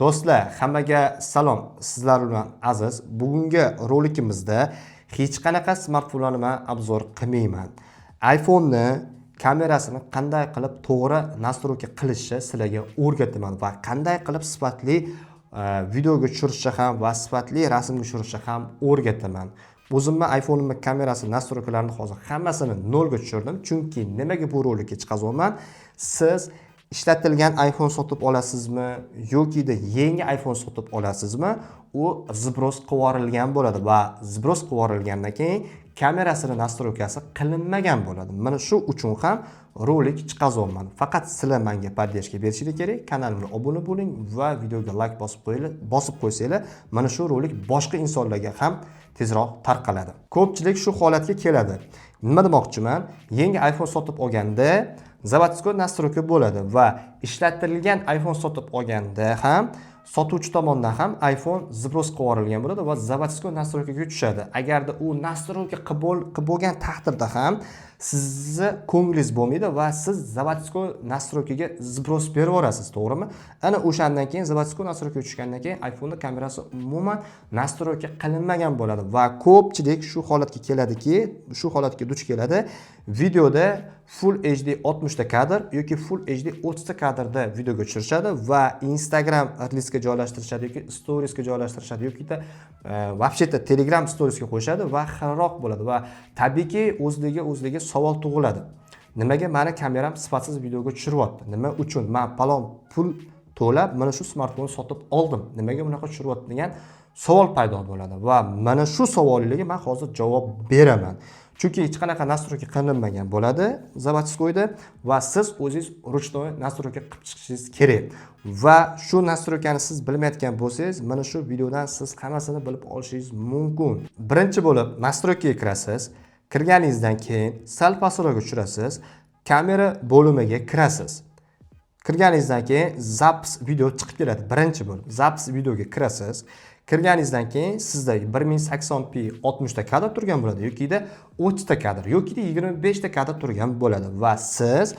Do'stlar, hammaga salom. Sizlar bilan Aziz. Bugungi rolikimizda hech qanaqa smartfonlarni men obzor qilmayman. iPhone'ni kamerasini qanday qilib to'g'ri nastroyka qilishni sizlarga o'rgataman va qanday qilib sifatli videoga tushirishni ham va sifatli rasmga tushirishni ham o'rgataman. O'zimni iPhone'imning kamerasi nastroykalarini hozir hammasini nolga tushirdim, chunki nimaga bu rolikka chiqazoman? Siz ishlatilgan iPhone sotib olasizmi yoki yangi iPhone sotib olasizmi? U zibros qivorilgan bo'ladi va zibros qivorilgandan keyin kamerasini nastroykasi qilinmagan bo'ladi. Mana shu uchun ham rolik chiqazoman. Faqat sizlar menga podдержка berishingiz kerak. Kanalimga obuna bo'ling va videoga like bosib qo'ysanglar, mana shu rolik boshqa insonlarga ham tezroq tarqaladi. Ko'pchilik shu holatga keladi. Nima demoqchiman? Yangi iPhone sotib olganda zavodskoy nastroyka bo'ladi va ishlatilgan iPhone sotib olganda ham sotuvchi tomonidan ham iPhone zibros qivorilgan bo'ladi va zavodskoy nastroykaga tushadi. Agarda u nastroyka qilib bo'lgan taqdirda ham sizni ko'nglingiz bo'lmaydi va siz zavodskoy nastroykaga zibros berib yorasiz, to'g'rimi? Ana o'shandan keyin zavodskoy nastroykaga tushgandan keyin iPhone kamerasi umuman nastroyka qilinmagan bo'ladi va ko'pchilik shu holatga keladiki, shu holatga duch keladi. Videoda Full HD 60 ta kadr yoki Full HD 30 ta kadrda videoga tushirishadi va Instagram Reels'ga joylashtirishadi yoki Stories'ga joylashtirishadi yoki вообще Telegram Stories'ga qo'yishadi va xilroq bo'ladi va tabiiyki o'zliga savol tug'iladi. Nimaga meni kameram sifatsiz videoga tushiryapti? Nima uchun men palon pul to'lab mana shu smartfonni sotib oldim? Nimaga bunaqa tushiryapti degan savol paydo bo'ladi va mana shu savollarga men hozir javob beraman. Chunki hech qanaqa nastroyka qilinmagan bo'ladi zavodskoyda va siz o'zingiz ruchnoy nastroyka qilib chiqishingiz kerak. Va shu nastroykani siz bilmayotgan bo'lsangiz, mana shu videodan siz hammasini bilib olishingiz mumkin. Birinchi bo'lib nastroykaga kirasiz. Kirganingizdan keyin sal pastroqqa tushirasiz. Kamera bo'limiga kirasiz. Kirganingizdan keyin zapis video chiqib keladi. Birinchi bo'lib zapis videoga kirasiz. Kirganingizdan keyin sizda 1080p 60 ta kadr turgan bo'ladi yoki 30 ta kadr yoki 25 ta kadr turgan bo'ladi va siz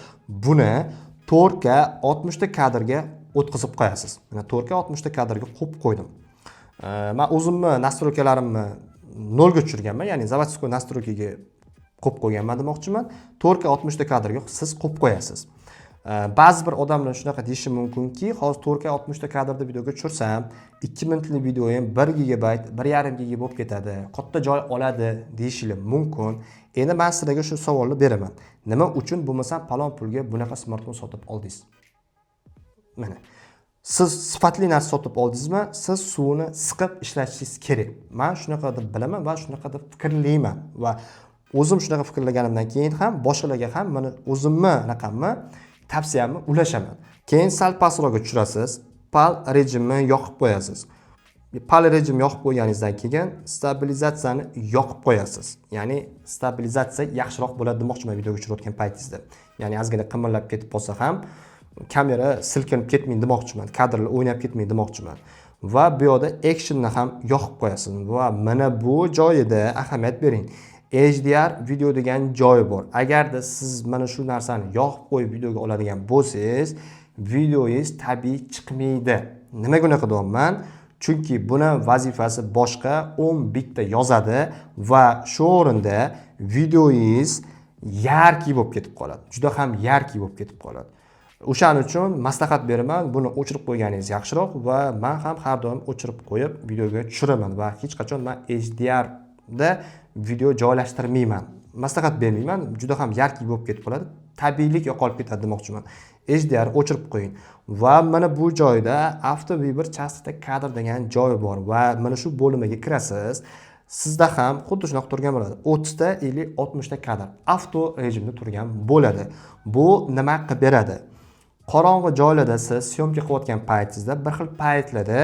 buni 4K 60 ta kadrga o'tkazib qo'yasiz. Mana 4K 60 ta kadrga qo'yib qo'ydim. Men o'zimni nastroykalarimni nolga tushirganman, ya'ni zavodskoy nastroykaga qo'yib qo'yganman demoqchiman. 4K 60 ta kadrga siz qo'yib qo'yasiz. Ba'zi bir odamlar shunaqa deyishi mumkinki, hozir 4K 60 ta kadrda videoga tushirsam, 2 minutlik videoyim 1 GB, 1.5 GB bo'lib ketadi, katta joy oladi deyishinglar mumkin. Endi men sizlarga shu savolni beraman. Nima uchun bo'lmasa palon pulga bunaqa smartfon sotib oldingiz? Mana siz sifatli narsa sotib oldingizmi? Siz suvni siqib ishlatishingiz kerak. Men shunaqa deb bilaman va shunaqa deb fikrlayman va o'zim shunaqa fikrlaganimdan keyin ham boshqalarga ham mana o'zimni raqamni tavsiyamni ulashaman. Keyin sal pastroqqa tushirasiz, PAL rejimni yoqib qo'yasiz. PAL rejim yoqib qo'yganingizdan keyin stabilizatsiyani yoqib qo'yasiz. Ya'ni stabilizatsiya yaxshiroq bo'ladi demoqchiman videoga tushirayotgan paytingizda. Ya'ni ozgina qimirlab ketib qolsa ham kamera silkinib ketmaydi demoqchiman, kadrlar o'ynab ketmaydi demoqchiman. Va bu yerda actionni ham yoqib qo'yasiz va mana bu joyida ahamiyat bering. HDR video degan joyi bor. Agarda siz mana shu narsani yoqib qo'yib videoga oladigan bo'lsangiz, videoyingiz tabiiy chiqmaydi. Nimaga unaqa deyapman? Chunki buni vazifasi boshqa 10 bitda yozadi va shu o'rinda videoyingiz yarki bo'lib ketib qoladi. Juda ham yarki bo'lib ketib qoladi. O'shaning uchun maslahat beraman, buni o'chirib qo'yganingiz yaxshiroq va men ham har doim o'chirib qo'yib videoga tushiraman va hech qachon men HDR da video joylashtirmayman. Maslahat bermayman, juda ham yarki bo'lib ketib qoladi. Tabiiylik yo'qolib ketadi demoqchiman. HDR o'chirib qo'ying. Va mana bu joyda Auto Viber chastota kadr degan joy bor va mana shu bo'limiga kirasiz. Sizda ham xuddi shunaqa turgan bo'ladi. 30 ta, 50, 60 ta kadr avto rejimda turgan bo'ladi. Bu nima qilib beradi? Qorong'i joylarda siz syomka qilayotgan paytingizda bir xil paytlarda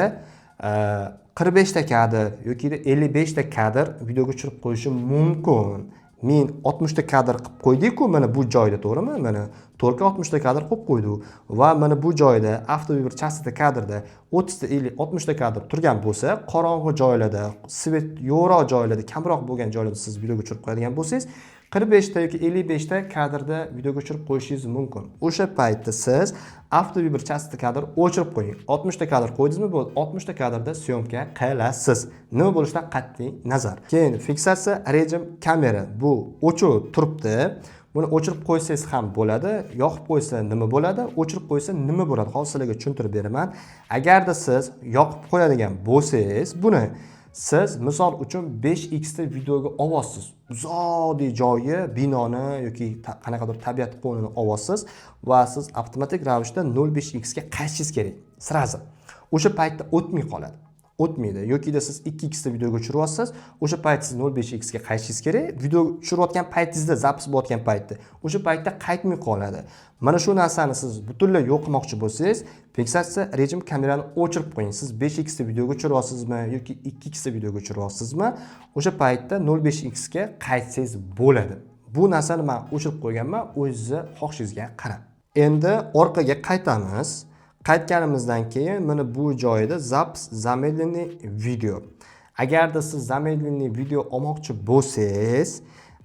45 ta kadr yoki 55 ta kadr videoga tushirib qo'yishim mumkin. Men 60 ta kadr qilib qo'ydik-ku mana bu joyda, to'g'rimi? Mana 4K 60 ta kadr qo'yib qo'ydi va mana bu joyda avtoviber chastota kadrda 30 ta 50 60 ta kadr turgan bo'lsa, qorong'u joylarda, svet yo'roq joylarda, kamroq bo'lgan joylarda siz videoga tushirib qo'yadigan bo'lsangiz, 45 ta yoki 55 ta kadrda videoga tushirib qo'yishingiz mumkin. O'sha paytda siz avtoviber chastota kadr o'chirib qo'ying. 60 ta kadr qo'ydingizmi, bo'ldi. 60 ta kadrda syomka qilasiz. Nima bo'lishidan qat'iy nazar. Keyin fiksatsiya rejim kamera. Bu o'chuv turibdi. Buni o'chirib qo'ysangiz ham bo'ladi, yoqib qo'ysa nima bo'ladi, o'chirib qo'ysa nima bo'ladi? Hozir sizlarga tushuntirib beraman. Agarda siz yoqib qo'yadigan bo'lsangiz, buni siz misol uchun 5x ta videoga olasiz. Uzoq joyi, binoni yoki qanaqadir tabiat qo'nini olasiz va siz avtomatik ravishda 0.5x ga qaytishingiz kerak. Sirazi. O'sha paytda o'tmay qoladi. O'tmaydi. Yokida siz 2x ta videoga tushiryapsiz, o'sha payt siz 0.5x ga qaytishingiz kerak. Video tushirayotgan paytingizda, zapis bo'layotgan paytda, o'sha paytda qaytmay qoladi. Mana shu narsani siz butunlay yo'q qilmoqchi bo'lsangiz, fiksatsiya rejim kamerani o'chirib qo'ying. Siz 5x ta videoga tushiryapsizmi yoki 2x ta videoga tushiryapsizmi, o'sha paytda 0.5x ga qaytsangiz bo'ladi. Bu narsani men o'chirib qo'yganman, o'zingizni xohishingizga qarab. Endi orqaga qaytamiz. Qaytganimizdan keyin mana bu joyda zapis zamedlenniy video. Agarda siz zamedlenniy video olmoqchi bo'lsangiz,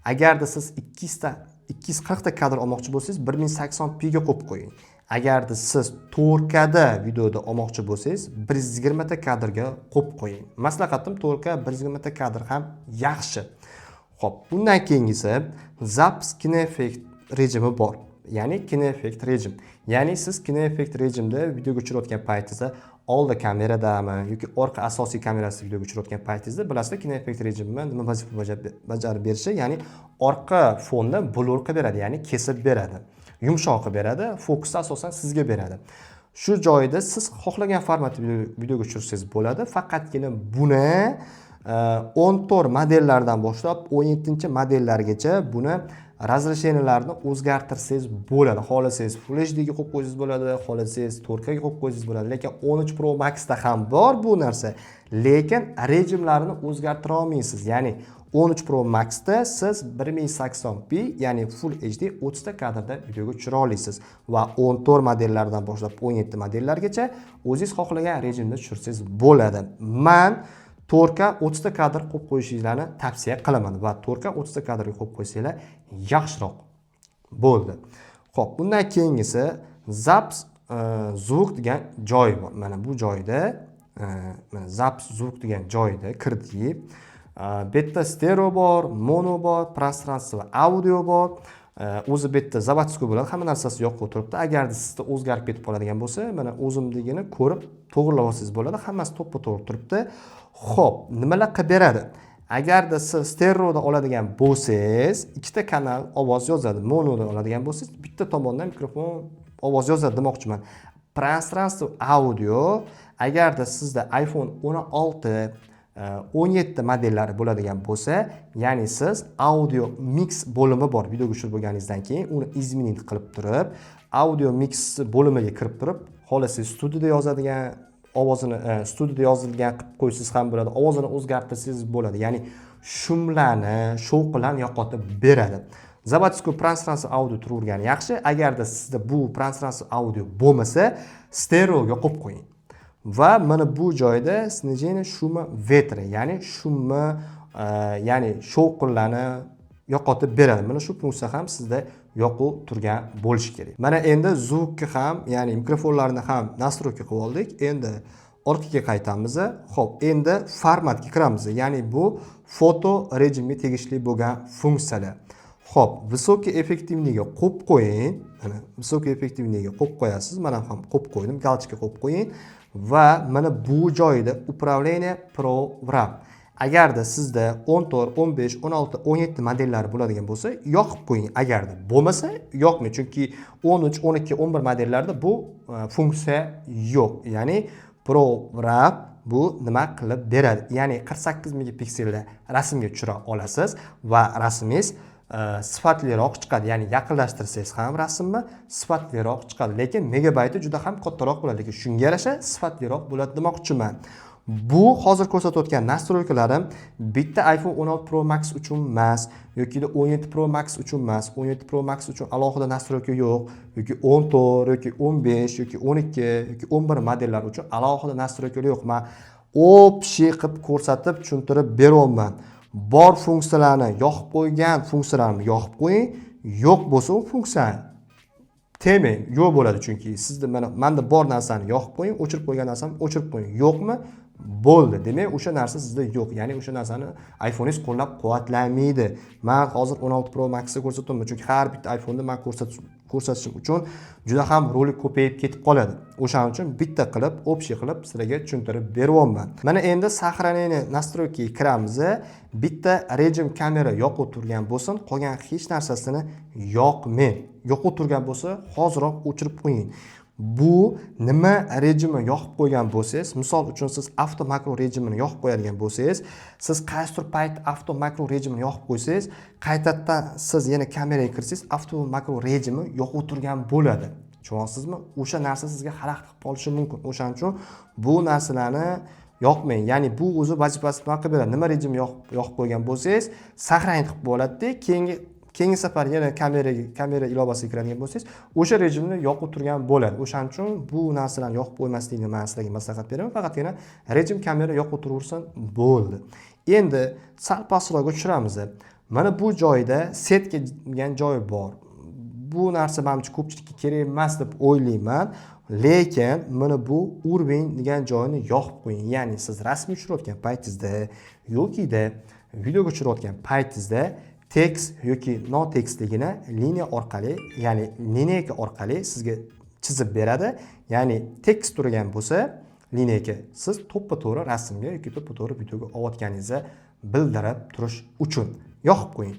agarda siz 240 ta kadr olmoqchi bo'lsangiz 1080p ga qo'yib qo'ying. Agarda siz 4K da videoda olmoqchi bo'lsangiz 120 ta kadrga qo'yib qo'ying. Maslahatim 4K 120 ta kadr ham yaxshi. Xo'p, bundan keyingisi zapis kinoeffekt rejimi bor. Ya'ni kinoeffekt rejim. Ya'ni siz kinoeffekt rejimda videoga tushirayotgan paytingizda oldi kameradami yoki orqa asosiy kamerasida videoga tushirayotgan paytingizda bilasizlar kinoeffekt rejimi nima vazifa bajarib berishi, ya'ni orqa fonni blur qilib beradi, ya'ni kesib beradi. Yumshoq qilib beradi, fokusni asosan sizga beradi. Shu joyda siz xohlagan formatda videoga tushirsangiz bo'ladi, faqatgina buni 14 modellardan boshlab 17 modellargacha buni razрешенияларni o'zgartirsangiz bo'ladi. Xohlasangiz Full HD ga qo'yib qo'ysangiz bo'ladi, xohlasangiz 4K ga qo'yib qo'ysangiz bo'ladi. Lekin 13 Pro Max da ham bor bu narsa. Lekin rejimlarni o'zgartira olmaysiz. Ya'ni 13 Pro Max da siz 1080p, ya'ni Full HD 30 ta kadrda videoga tushira olasiz va 14 modellardan boshlab 17 modellargacha o'zingiz xohlagan rejimda tushirsangiz bo'ladi. Men 4K 30 ta kadr qo'yib qo'yishingizni tavsiya qilaman va 4K 30 ta kadrga qo'yib qo'ysanglar yaxshiroq bo'ldi. Xo'p, bundan keyingisi zapis zvuk degan joy bor. Mana bu joyda mana zapis zvuk degan joyda kirdik. Betta stereo bor, mono bor, prostranstvo audio bor. O'zi bitta zavodskiy bo'ladi, hamma narsasi yoqib o'tiribdi. Agarda sizda o'zgarib ketib qoladigan bo'lsa, mana o'zimdagini ko'rib to'g'rilab olsangiz bo'ladi. Hammasi to'ppa-to'g'ri turibdi. Xo'p, nimalar qilib beradi? Agarda siz stereoda oladigan bo'lsangiz, ikkita kanal ovoz yozadi. Monoda oladigan bo'lsangiz, bitta tomondan mikrofon ovoz yozadi demoqchiman. Prostranstvo audio agarda sizda iPhone 16 17 modellari bo'ladigan bo'lsa, ya'ni siz audio mix bo'limi bor. Videoga tushirib bo'lganingizdan keyin uni izmenit qilib turib, audio mix bo'limiga kirib turib, xohlasangiz studiyada yozadigan ovozini studiyada yozilgan qilib qo'ysangiz ham bo'ladi. Ovozini o'zgartirsangiz bo'ladi. Ya'ni shumlarni, shovqinlarni yo'qotib beradi. Zavodskiy prostranstvo audio turavergani yaxshi. Agarda sizda bu prostranstvo audio bo'lmasa, stereoga qo'yib qo'ying. Va mana bu joyda снижение шума ветра, ya'ni shumni, ya'ni shovqinlarni yo'qotib beradi. Mana shu funksiya ham sizda yo'qib turgan bo'lishi kerak. Mana endi zvukni ham, ya'ni mikrofonlarni ham настройка qilib oldik. Endi orqaga qaytamiz. Xo'p, endi formatga kiramiz. Ya'ni bu foto rejimga tegishli bo'lgan funksiyalar. Xo'p, высокий effektivniyga qo'yib qo'ying. Mana высокий effektivniyga qo'yib qo'yasiz. Mana ham qo'yib qo'ydim. Galchka qo'yib qo'ying. Va mana bu joyda управление program. Agarda sizda 14, 15, 16, 17 modellari bo'ladigan bo'lsa, yoqib qo'ying. Agarda bo'lmasa, yoqmang, chunki 13, 12, 11 modellarda bu funksiya yo'q. Ya'ni program bu nima qilib beradi? Ya'ni 48 megapiksel rasmga tushira olasiz va rasmingiz sifatliroq chiqadi. Ya'ni yaqinlashtirsangiz ham rasmni sifatliroq chiqadi. Lekin megabayti juda ham kattaroq bo'ladi. Lekin shunga yarasha sifatliroq bo'ladi demoqchiman. Bu hozir ko'rsatayotgan nastroykalarim bitta iPhone 16 Pro Max uchun emas, yoki 17 Pro Max uchun emas. 17 Pro Max uchun alohida nastroyka yo'q, yoki 14 yoki 15 yoki 12 yoki 11 modellar uchun alohida nastroykalar yo'q. Men общий qilib ko'rsatib, tushuntirib beryapman. Bor funksiyalarni yoqib qo'ygan funksiyalarni yoqib qo'ying, yo'q bo'lsa u funksiyani temang, yo'q bo'ladi, chunki sizda menda bor narsani yoqib qo'ying, o'chirib qo'ygan narsani o'chirib qo'ying. Yo'qmi? Bo'ldi. Demak, o'sha narsa sizda yo'q. Ya'ni o'sha narsani iPhone'ingiz qo'llab-quvvatlamaydi. Men hozir 16 Pro Max'ni ko'rsatyapman, chunki har bitta iPhone'ni men ko'rsatishim uchun juda ham rolik ko'payib ketib qoladi. O'shaning uchun bitta qilib, общий qilib sizlarga tushuntirib beryapman. Mana endi сохранение настройкаga kiramiz. Bitta rejim kamera yoqib turgan bo'lsin, qolgan hech narsasini yoqmang. Yoqib turgan bo'lsa, hoziroq o'chirib qo'ying. Bu nima rejimni yoqib qo'ygan bo'lsangiz, misol uchun siz avto makro rejimini yoqib qo'yadigan bo'lsangiz, siz qaysidir payt avto makro rejimini yoqib qo'ysangiz, qaytadan siz yana kameraga kirsangiz, avto makro rejimi yoqib turgan bo'ladi. Tushunyapsizmi? O'sha narsa sizga xalaqit qilib qolishi mumkin. O'shaning uchun bu narsalarni yoqmang. Ya'ni bu o'zi vazifasini qilib beradi. Nima rejimni yoqib qo'ygan bo'lsangiz, saqlanib qilib bo'ladi-da, keyingi safar yana kamera ilovasiga kiradigan bo'lsangiz, o'sha rejimni yoqib turgan bo'ladi. O'shaning uchun bu narsalarni yoqib qo'ymaslikni men sizlarga maslahat beraman. Faqatgina rejim kamera yoqib turaversin, bo'ldi. Endi sal pastroqqa tushiramiz. Mana bu joyda setga degan joy bor. Bu narsa menimcha ko'pchilikka kerak emas deb o'ylayman. Lekin mana bu uровень degan joyni yoqib qo'ying. Ya'ni siz rasm tushirayotgan paytingizda yoki videoga tushirayotgan paytingizda tekst yoki notekstligini liniya orqali, ya'ni lineyka orqali sizga chizib beradi. Ya'ni tekst turgan bo'lsa, lineyka siz to'ppa-to'g'ri rasmga yoki to'ppa-to'g'ri videoga olayotganingizni bildirib turish uchun yoqib qo'ying.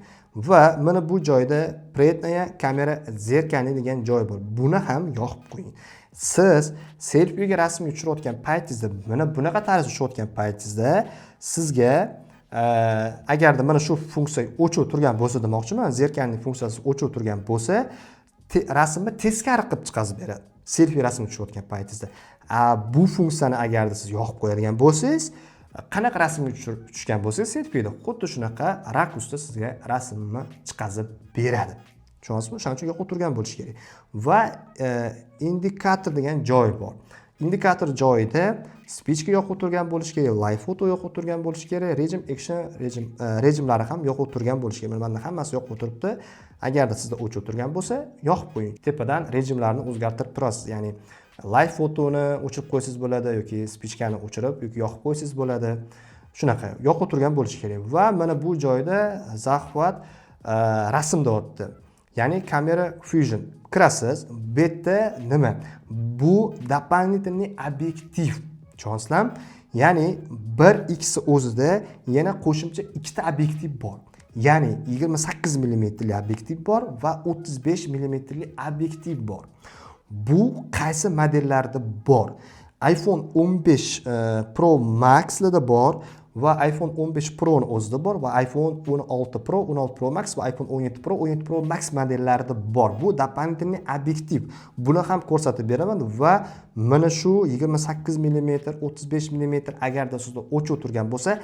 Va mana bu joyda prednaya kamera zerkali degan joy bor. Buni ham yoqib qo'ying. Siz selfiga rasmga tushirayotgan paytingizda, mana bunaqa tarzda tushayotgan paytingizda sizga agarda mana shu funksiya o'chib turgan bo'lsa demoqchiman, zerkalning funksiyasi o'chib turgan bo'lsa, rasmni teskari qilib chiqazib beradi. Selfie rasmni tushayotgan paytingizda. Bu funksiyani agarda siz yoqib qo'yadigan bo'lsangiz, qanaqa rasmga tushgan bo'lsangiz, selfida xuddi shunaqa rakursda sizga rasmni chiqazib beradi. Tushunyapsizmi? Shuning uchun yoqib turgan bo'lish kerak. Va indikator degan joy bor. Indikator joyida speechga yoqib turgan bo'lish kerak, live foto yoqib turgan bo'lish kerak, rejim action rejimlari ham yoqib turgan bo'lish kerak. Mana hammasi yoqib turibdi. Agarda sizda o'chib turgan bo'lsa, yoqib qo'ying. Tepadan rejimlarni o'zgartirib turasiz. Ya'ni live fotoni o'chirib qo'ysangiz bo'ladi yoki speechkani o'chirib yoki yoqib qo'ysangiz bo'ladi. Shunaqa yoqib turgan bo'lish kerak. Va mana bu joyda захват rasm deyapti. Ya'ni Camera Fusion kirasiz. Bu yerda nima? Bu дополнительный obyektiv. Tushunyapsizlarmi? Ya'ni 1x o'zida yana qo'shimcha ikkita obyektiv bor. Ya'ni 28 mm li obyektiv bor va 35 mm li obyektiv bor. Bu qaysi modellarda bor? iPhone 15 Pro Max larda bor va iPhone 15 Pro ni o'zida bor va iPhone 16 Pro, 16 Pro Max va iPhone 17 Pro, 17 Pro Max modellarida bor. Bu дополнительный obyektiv. Buni ham ko'rsatib beraman va mana shu 28 mm, 35 mm agarda sizda o'chib turgan bo'lsa,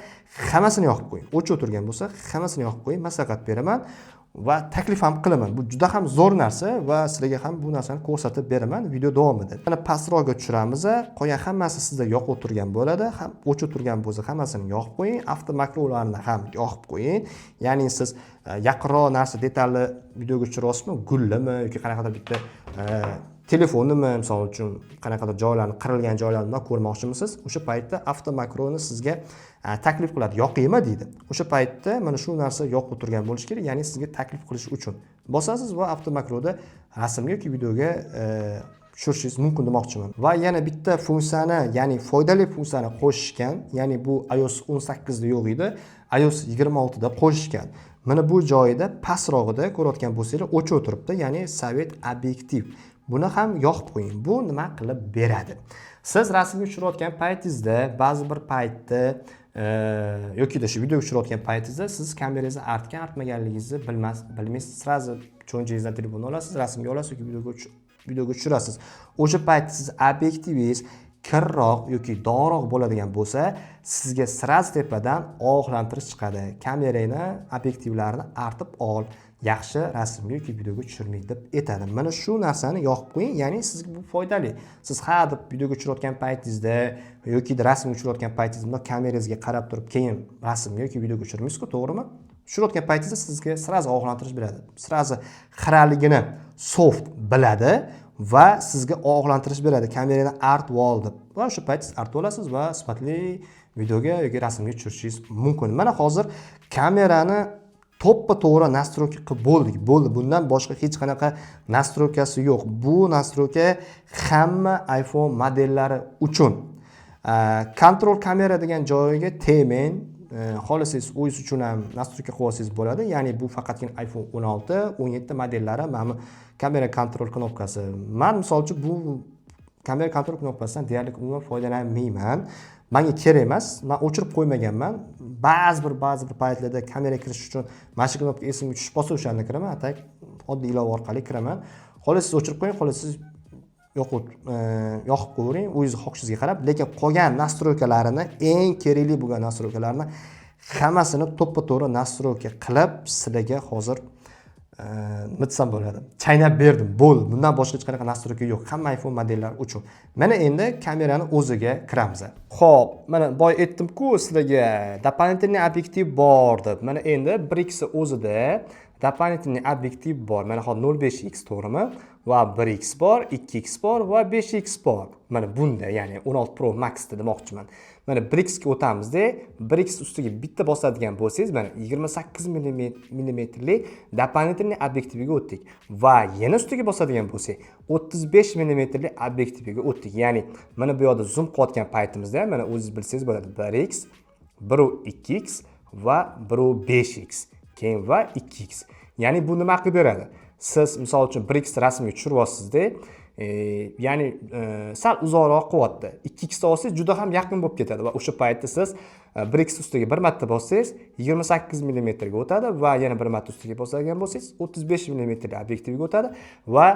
hammasini yoqib qo'ying. O'chib turgan bo'lsa, hammasini yoqib qo'ying. Maslahat beraman va taklif ham qilaman. Bu juda ham zo'r narsa va sizlarga ham bu narsani ko'rsatib beraman video davomida. Mana pastroqqa tushiramiz. Qolgan hammasi sizda yoqib turgan bo'ladi. Ham o'chib turgan bo'lsa, hammasini yoqib qo'ying. Avto makrolarni ham yoqib qo'ying. Ya'ni siz yaqinroq narsa detalli videoga tushiryapsizmi? Gullimi yoki qanaqadir bitta telefonnimi, misol uchun qanaqadir joylarni, qirilgan joylarni ko'rmoqchimisiz? O'sha paytda avto makroni sizga taklif qiladi, yoqaymi deydi. O'sha paytda mana shu narsa yoqib turgan bo'lishi kerak, ya'ni sizga taklif qilish uchun. Bosasiz va avto makroda rasmga yoki videoga tushirishingiz mumkin demoqchiman. Va yana bitta funksiyani, ya'ni foydali funksiyani qo'shishgan, ya'ni bu iOS 18 da yo'q edi, iOS 26 da qo'shishgan. Mana bu joyida pastrog'ida ko'rayotgan bo'lsangiz, o'chib o'tiribdi, ya'ni sovet obyektiv. Buni ham yoqib qo'ying. Bu nima qilib beradi? Siz rasmga tushirayotgan paytingizda, ba'zi bir paytda yoki shu videoga tushirayotgan paytingizda siz kamerangizni artmaganligingizni bilmaysiz. Srazi cho'nchagingizdan telefonni olasiz, rasmga olasiz yoki videoga tushirasiz. O'sha payt siz obyektivingiz kirroq yoki dog'roq bo'ladigan bo'lsa, sizga sraz tepadan ogohlantirish chiqadi. Kamerangni, obyektivlarini artib ol, yaxshi rasmga yoki videoga tushirmang deb aytadi. Mana shu narsani yoqib qo'ying, ya'ni sizga bu foydali. Siz deb videoga tushirayotgan paytingizda yoki rasmga tushirayotgan paytingizda kamerangizga qarab turib, keyin rasmga yoki videoga tushirmaysiz-ku, to'g'rimi? Tushirayotgan paytingizda sizga sraz ogohlantirish beradi. Sraz xiraligini soft biladi va sizga ogohlantirish beradi. Kamerani artib ol deb. Va o'sha payt siz artib olasiz va sifatli videoga yoki rasmga tushirishingiz mumkin. Mana hozir kamerani to'ppa-to'g'ri nastroyka qilib bo'ldik. Bo'ldi. Bundan boshqa hech qanaqa nastroykasi yo'q. Bu nastroyka hamma iPhone modellari uchun. Control kamera degan joyiga tegmang. Xohlasangiz o'zingiz uchun ham nastroyka qilib olsangiz bo'ladi. Ya'ni bu faqatgina iPhone 16, 17 modellari mana kamera kontrol knopkasi. Men misol uchun bu kamera kontrol knopkasidan deyarli umuman foydalanmayman. Menga kerak emas. Men o'chirib qo'ymaganman. Ba'zi bir paytlarda kamera kirish uchun mana shu knopka esimga tushib qolsa o'shanda kiraman. Atak oddiy ilova orqali kiraman. Xohlasangiz o'chirib qo'ying, xohlasangiz yoqib qo'ying, o'zingiz xohishingizga qarab, lekin qolgan nastroykalarini, eng kerakli bo'lgan nastroykalarni hammasini to'ppa-to'g'ri nastroyka qilib sizlarga hozir nitsam bo'ladi. Chaynab berdim. Bo'ldi. Bundan boshqa hech qanaqa nastroyka yo'q. Hamma iPhone modellari uchun. Mana endi kamerani o'ziga kiramiz. Xo'p, mana boy aytdim-ku sizlarga дополнительный obyektiv bor deb. Mana endi 1x o'zida дополнительный obyektiv bor. Mana hozir 05x to'g'rimi? Va 1x bor, 2x bor va 5x bor. Mana bunda, ya'ni 16 Pro Max demoqchiman. Mana 1x ga o'tamizda, 1x ustiga bitta bosadigan bo'lsangiz, mana 28 mm дополнительный obyektiviga o'tdik. Va yana ustiga bosadigan bo'lsak, 35 mm obyektiviga o'tdik. Ya'ni mana bu yerda zoom qilayotgan paytimizda, mana o'zingiz bilsangiz bo'ladi, 1x, 2x va 5x. Keyin va 2x. Ya'ni bu nima qilib beradi? Siz misol uchun 1x rasmga tushiryapsizda, ya'ni sal uzoqroq qilyapti. 2x olsangiz juda ham yaqin bo'lib ketadi va o'sha paytda siz 1x ustiga bir marta bossangiz 28 mm ga o'tadi va yana bir marta ustiga bosadigan bo'lsangiz 35 mm obyektivga o'tadi va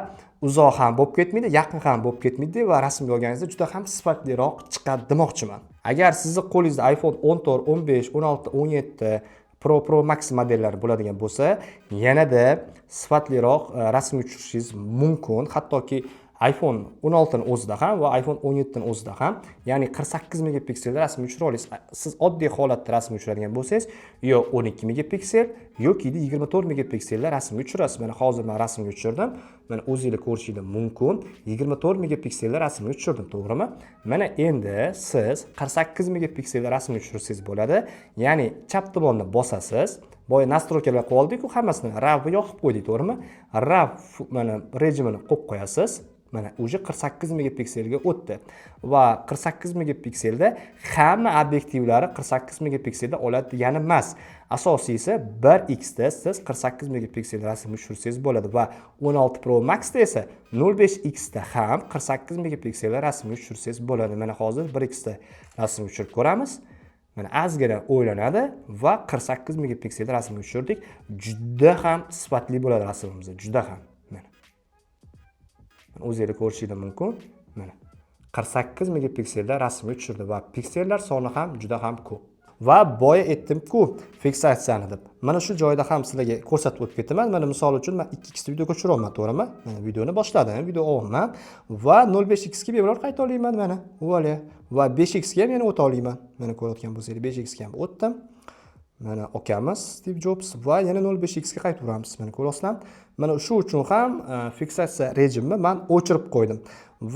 uzoq ham bo'lib ketmaydi, yaqin ham bo'lib ketmaydi va rasmga olganingizda juda ham sifatliroq chiqadi demoqchiman. Agar sizning qo'lingizda iPhone 14, 15, 16, 17 Pro Max modellari bo'ladigan bo'lsa, yanada sifatliroq rasmga tushirishingiz mumkin. Hattoki iPhone 16 ning o'zida ham va iPhone 17 ning o'zida ham, ya'ni 48 megapiksel rasmga tushira olasiz. Siz oddiy holatda rasmga tushiradigan bo'lsangiz, yo 12 megapiksel yoki 24 megapikselda rasmga tushirasiz. Mana hozir men rasmga tushirdim. Mana o'zingizlar ko'rishingiz mumkin. 24 megapikselda rasmga tushirdim, to'g'rimi? Mana endi siz 48 megapikselda rasmga tushirsangiz bo'ladi. Ya'ni chap tomonni bosasiz. Boya nastroykalar qilib oldik-ku, hammasini RAW yoqib qo'ydik, to'g'rimi? RAW mana rejimini qo'yib qo'yasiz. Mana o'sha 48 megapikselga o'tdi. Va 48 megapikselda hamma obyektivlari 48 megapikselda oladi degani emas. Asosiysi 1x da siz 48 megapiksel rasmga tushirsangiz bo'ladi va 16 Pro Max da esa 05x da ham 48 megapiksel rasmga tushirsangiz bo'ladi. Mana hozir 1x da rasmga tushirib ko'ramiz. Mana ozgina o'ylanadi va 48 megapiksel rasmga tushirdik. Juda ham sifatli bo'ladi rasmimiz, juda ham. O'zingizlar ko'rishingiz mumkin. Mana 48 megapikselda rasmga tushirdi va piksellar soni ham juda ham ko'p. Va boya aytdim-ku, fiksatsiyani deb. Mana shu joyda ham sizlarga ko'rsatib o'tib ketaman. Mana misol uchun men 2x videoga tushiraman, to'g'rimi? Mana videoni boshladim, video olaman va 05x ga bemalol qayta olayman mana. Vola. Va 5x ga ham yana o'ta olayman. Mana ko'rayotgan bo'lsangiz 5x ga ham o'tdim. Mana okamiz Steve Jobs va yana 05x ga qaytaveramiz. Mana ko'rasizlar. Mana shu uchun ham fiksatsiya rejimini men o'chirib qo'ydim.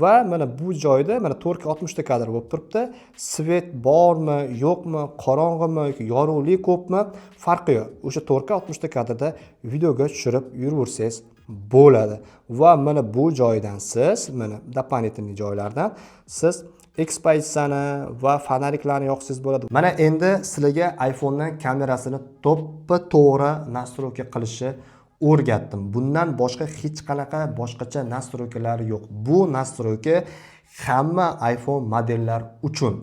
Va mana bu joyda mana 4K 60 kadr bo'lib turibdi. Svet bormi, yo'qmi, qorong'imi yoki yorug'lik ko'pmi, farqi yo'q. O'sha 4K 60 kadrda videoga tushirib yuraversangiz bo'ladi. Va mana bu joydan siz, mana дополнительный joylardan siz ekspozitsiyani va fonariklarni yoqsangiz bo'ladi. Mana endi sizlarga iPhone'dan kamerasini to'ppa-to'g'ri nastroyka qilishni o'rgatdim. Bundan boshqa hech qanaqa boshqacha nastroykalari yo'q. Bu nastroyka hamma iPhone modellar uchun.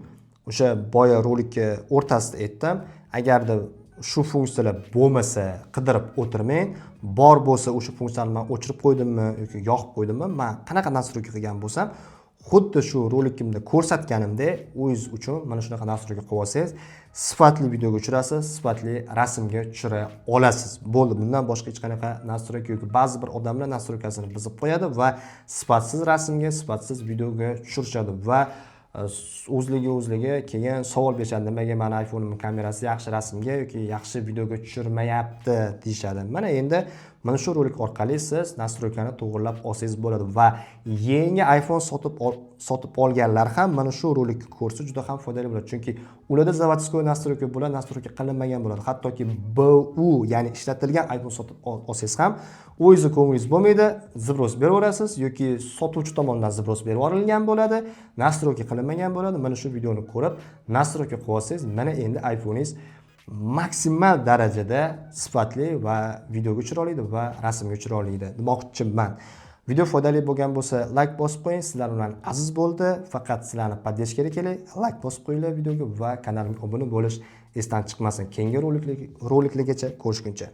O'sha boya rolikka o'rtasida aytdim. Agarda shu funksiyalar bo'lmasa, qidirib o'tirmang. Bor bo'lsa o'sha funksiyani men o'chirib qo'ydimmi yoki yoqib qo'ydimmi, men qanaqa nastroyka qilgan bo'lsam, xuddi shu rolikimda ko'rsatganimdek o'zingiz uchun mana shunaqa nastroyka qilib olsangiz, sifatli videoga tushirasiz, sifatli rasmga tushira olasiz. Bo'ldi, bundan boshqa hech qanaqa nastroyka yo'q. Ba'zi bir odamlar nastroykasini buzib qo'yadi va sifatsiz rasmga, sifatsiz videoga tushirishadi va o'zligi keyin savol berishadi, nimaga mani iPhone'im kamerasi yaxshi rasmga yoki yaxshi videoga tushirmayapti deyishadi. Mana endi mana shu rolik orqali siz nastroykani to'g'irlab olsangiz bo'ladi va yangi iPhone sotib olganlar ham mana shu rolikni ko'rsa juda ham foydali bo'ladi. Chunki ularda zavodskoy nastroyka bo'ladi, nastroyka qilinmagan bo'ladi. Hattoki BU, ya'ni ishlatilgan iPhone sotib olsangiz ham o'zingiz ko'nglingiz bo'lmaydi, zibros beraverasiz yoki sotuvchi tomonidan zibros berib yuborilgan bo'ladi, nastroyka qilinmagan bo'ladi. Mana shu videoni ko'rib, nastroyka qilib olsangiz, mana endi iPhone'ingiz maksimal darajada sifatli va videoga tushira oladi va rasmga tushira oladi demoqchiman. Video foydali bo'lgan bo'lsa, like bosib qo'ying. Sizlar bilan aziz bo'ldi. Faqat sizlarni podдержкаga keling. Like bosib qo'yinglar videoga va kanalimga obuna bo'lish esdan chiqmasin. Keyingi roliklargacha ko'rishguncha.